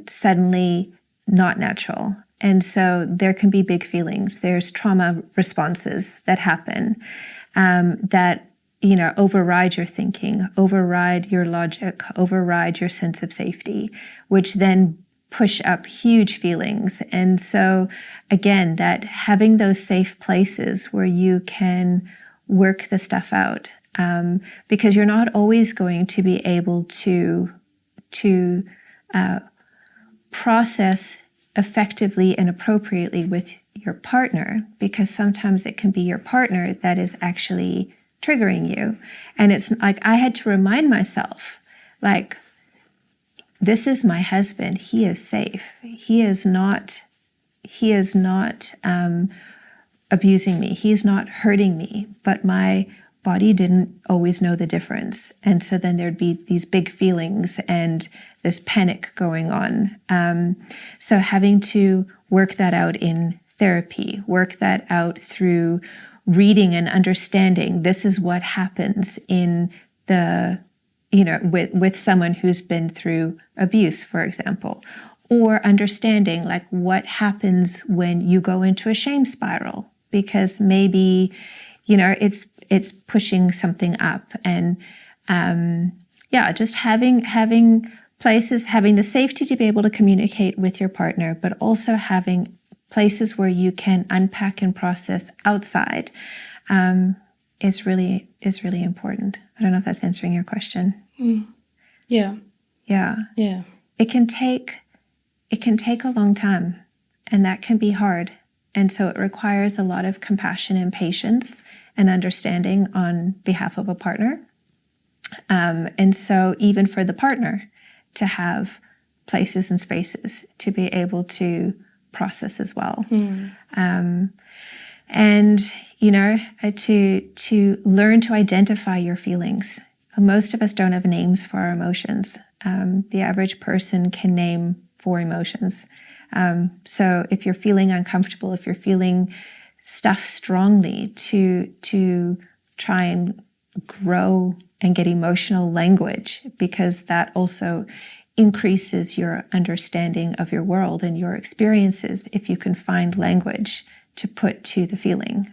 suddenly not natural. And so there can be big feelings. There's trauma responses that happen that override your thinking, override your logic, override your sense of safety, which then push up huge feelings. And so again, that having those safe places where you can work the stuff out, because you're not always going to be able to process effectively and appropriately with your partner, because sometimes it can be your partner that is actually triggering you. And it's like I had to remind myself, this is my husband. He is safe. He is not abusing me. He is not hurting me, but my body didn't always know the difference. And so then there'd be these big feelings and this panic going on. So having to work that out in therapy, work that out through reading and understanding. This is what happens in the, with someone who's been through abuse, for example, or understanding like what happens when you go into a shame spiral, because maybe, it's pushing something up. And just having places, having the safety to be able to communicate with your partner, but also having places where you can unpack and process outside is really important. I don't know if that's answering your question. Yeah. It can take a long time, and that can be hard. And so it requires a lot of compassion and patience and understanding on behalf of a partner. And so even for the partner to have places and spaces to be able to process as well. And, to learn to identify your feelings. Most of us don't have names for our emotions. The average person can name 4 emotions. So if you're feeling uncomfortable, if you're feeling stuff strongly, to try and grow and get emotional language, because that also increases your understanding of your world and your experiences if you can find language to put to the feeling,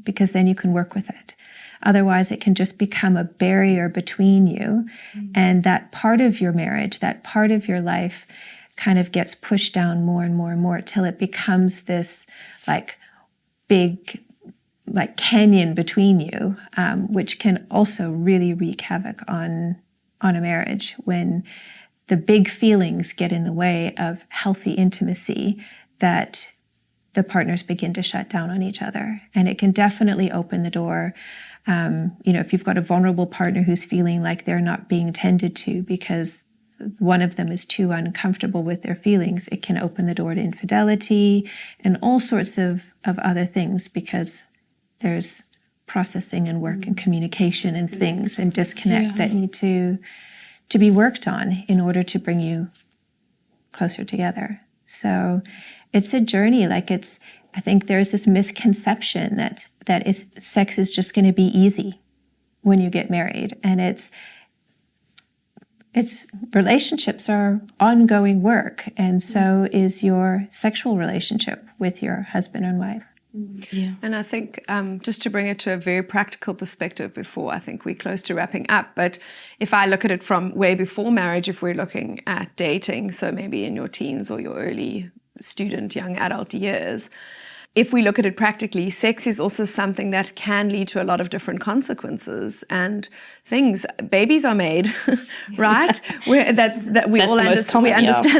because then you can work with it. Otherwise, it can just become a barrier between you, and that part of your marriage, that part of your life kind of gets pushed down more and more and more till it becomes this like big like canyon between you, which can also really wreak havoc on a marriage when the big feelings get in the way of healthy intimacy, that the partners begin to shut down on each other. And it can definitely open the door. If you've got a vulnerable partner who's feeling like they're not being tended to because one of them is too uncomfortable with their feelings, it can open the door to infidelity and all sorts of other things, because there's processing and work and communication and things and disconnect that need to be worked on in order to bring you closer together. So it's a journey. I think there's this misconception that sex is just going to be easy when you get married, and it's relationships are ongoing work, and so is your sexual relationship with your husband and wife. Yeah. And I think just to bring it to a very practical perspective before, I think we're close to wrapping up, but if I look at it from way before marriage, if we're looking at dating, so maybe in your teens or your early student, young adult years, if we look at it practically, sex is also something that can lead to a lot of different consequences and things. Babies are made, right? We understand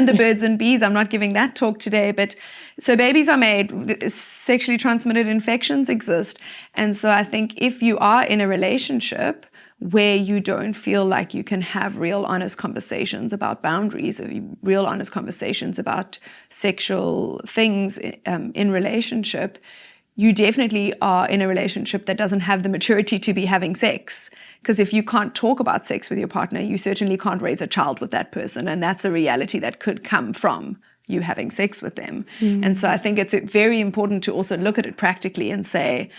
the birds and bees. I'm not giving that talk today, but so babies are made. Sexually transmitted infections exist, and so I think if you are in a relationship where you don't feel like you can have real honest conversations about boundaries or real honest conversations about sexual things in relationship, you definitely are in a relationship that doesn't have the maturity to be having sex. Because if you can't talk about sex with your partner, you certainly can't raise a child with that person. And that's a reality that could come from you having sex with them. And so I think it's very important to also look at it practically and say,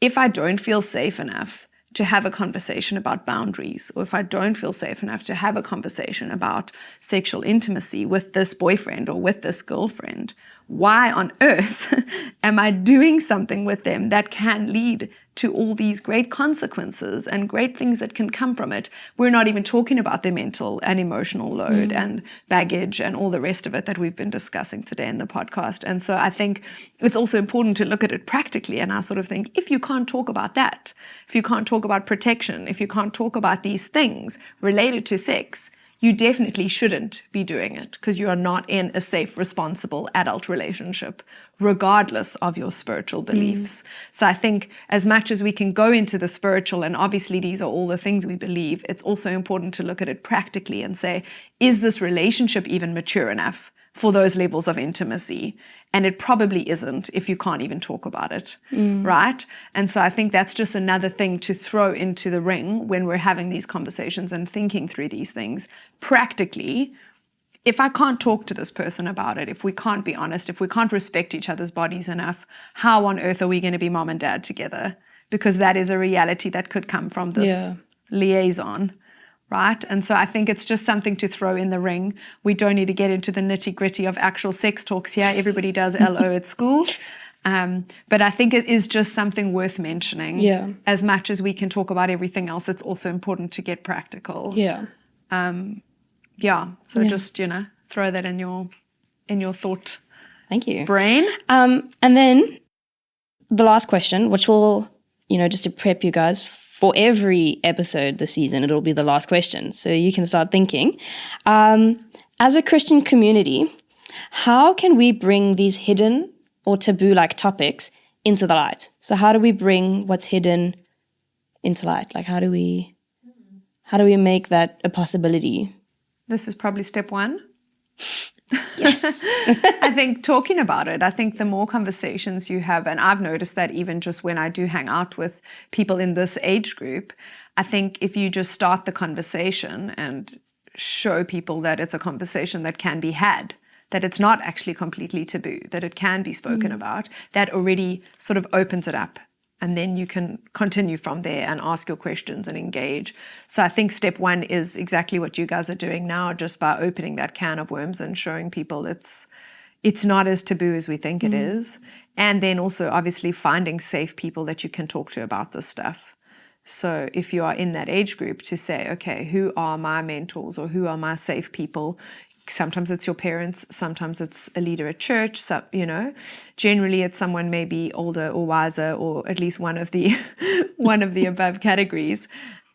if I don't feel safe enough to have a conversation about boundaries, or if I don't feel safe enough to have a conversation about sexual intimacy with this boyfriend or with this girlfriend, why on earth am I doing something with them that can lead to all these great consequences and great things that can come from it? We're not even talking about their mental and emotional load and baggage and all the rest of it that we've been discussing today in the podcast. And so I think it's also important to look at it practically. And I sort of think, if you can't talk about that, if you can't talk about protection, if you can't talk about these things related to sex, you definitely shouldn't be doing it because you are not in a safe, responsible adult relationship, regardless of your spiritual beliefs. So I think as much as we can go into the spiritual, and obviously these are all the things we believe, it's also important to look at it practically and say, is this relationship even mature enough for those levels of intimacy? And it probably isn't if you can't even talk about it, right? And so I think that's just another thing to throw into the ring when we're having these conversations and thinking through these things practically. If I can't talk to this person about it, if we can't be honest, if we can't respect each other's bodies enough, how on earth are we going to be mom and dad together? Because that is a reality that could come from this liaison. Right? And so I think it's just something to throw in the ring. We don't need to get into the nitty-gritty of actual sex talks here. Everybody does LO at school. But I think it is just something worth mentioning. Yeah. As much as we can talk about everything else, it's also important to get practical. Yeah. So just, throw that in your thought Thank you. brain. And then the last question, which will, just to prep you guys for every episode this season, it'll be the last question. So you can start thinking. As a Christian community, how can we bring these hidden or taboo-like topics into the light? So how do we bring what's hidden into light? Like how do we make that a possibility? This is probably step one. Yes. I think talking about it, I think the more conversations you have, and I've noticed that even just when I do hang out with people in this age group, I think if you just start the conversation and show people that it's a conversation that can be had, that it's not actually completely taboo, that it can be spoken about, that already sort of opens it up. And then you can continue from there and ask your questions and engage. So I think step one is exactly what you guys are doing now, just by opening that can of worms and showing people it's not as taboo as we think it is. And then also obviously finding safe people that you can talk to about this stuff. So if you are in that age group, to say, okay, who are my mentors or who are my safe people? Sometimes it's your parents, sometimes it's a leader at church, so, generally it's someone maybe older or wiser, or at least one of the above categories,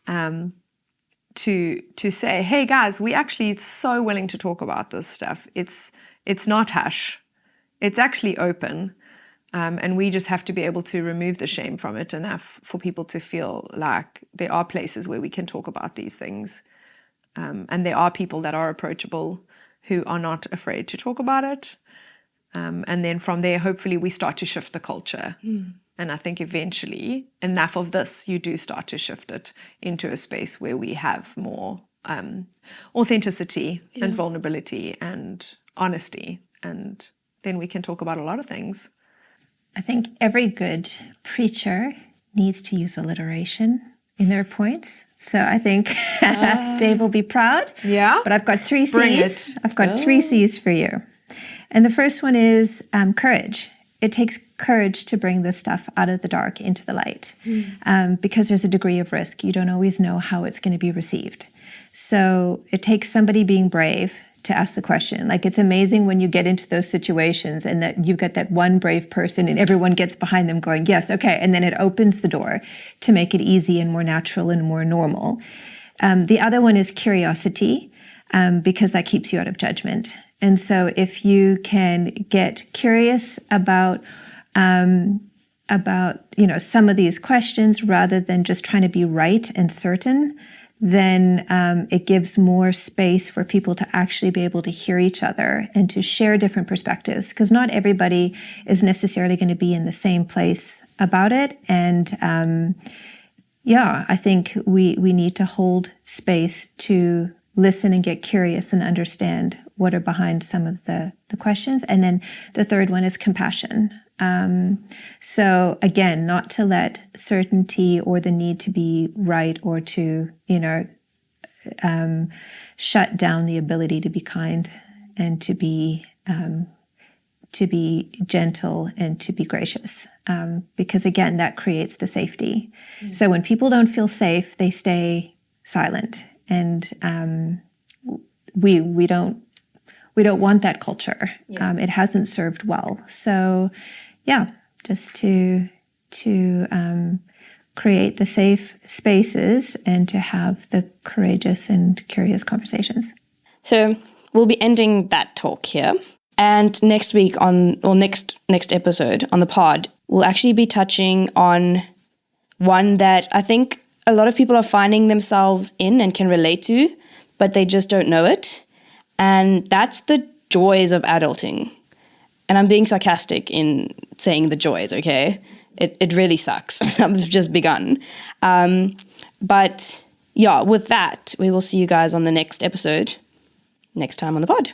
to say, hey guys, we actually so willing to talk about this stuff. It's not hush, it's actually open, and we just have to be able to remove the shame from it enough for people to feel like there are places where we can talk about these things, and there are people that are approachable who are not afraid to talk about it. And then from there, hopefully we start to shift the culture. And I think eventually, enough of this, you do start to shift it into a space where we have more authenticity and vulnerability and honesty. And then we can talk about a lot of things. I think every good preacher needs to use alliteration in their points. So I think Dave will be proud. Yeah. But I've got 3 C's. Bring it. I've got 3 C's for you. And the first one is courage. It takes courage to bring this stuff out of the dark into the light, because there's a degree of risk. You don't always know how it's going to be received. So it takes somebody being brave to ask the question. Like, it's amazing when you get into those situations and that you've got that one brave person and everyone gets behind them going, yes, okay. And then it opens the door to make it easy and more natural and more normal. The other one is curiosity, because that keeps you out of judgment. And so if you can get curious about some of these questions rather than just trying to be right and certain, then it gives more space for people to actually be able to hear each other and to share different perspectives, because not everybody is necessarily going to be in the same place about it. And I think we need to hold space to listen and get curious and understand what are behind some of the questions. And then the third one is compassion. So again, not to let certainty or the need to be right or to, shut down the ability to be kind and to be gentle and to be gracious. Because again, that creates the safety. Mm-hmm. So when people don't feel safe, they stay silent. And we don't want that culture. Yeah. It hasn't served well. So, just to create the safe spaces and to have the courageous and curious conversations. So we'll be ending that talk here. And next week next episode on the pod, we'll actually be touching on one that I think a lot of people are finding themselves in and can relate to, but they just don't know it. And that's the joys of adulting. And I'm being sarcastic in saying the joys, okay? It really sucks. I've just begun. But yeah, with that, we will see you guys on the next episode next time on the pod.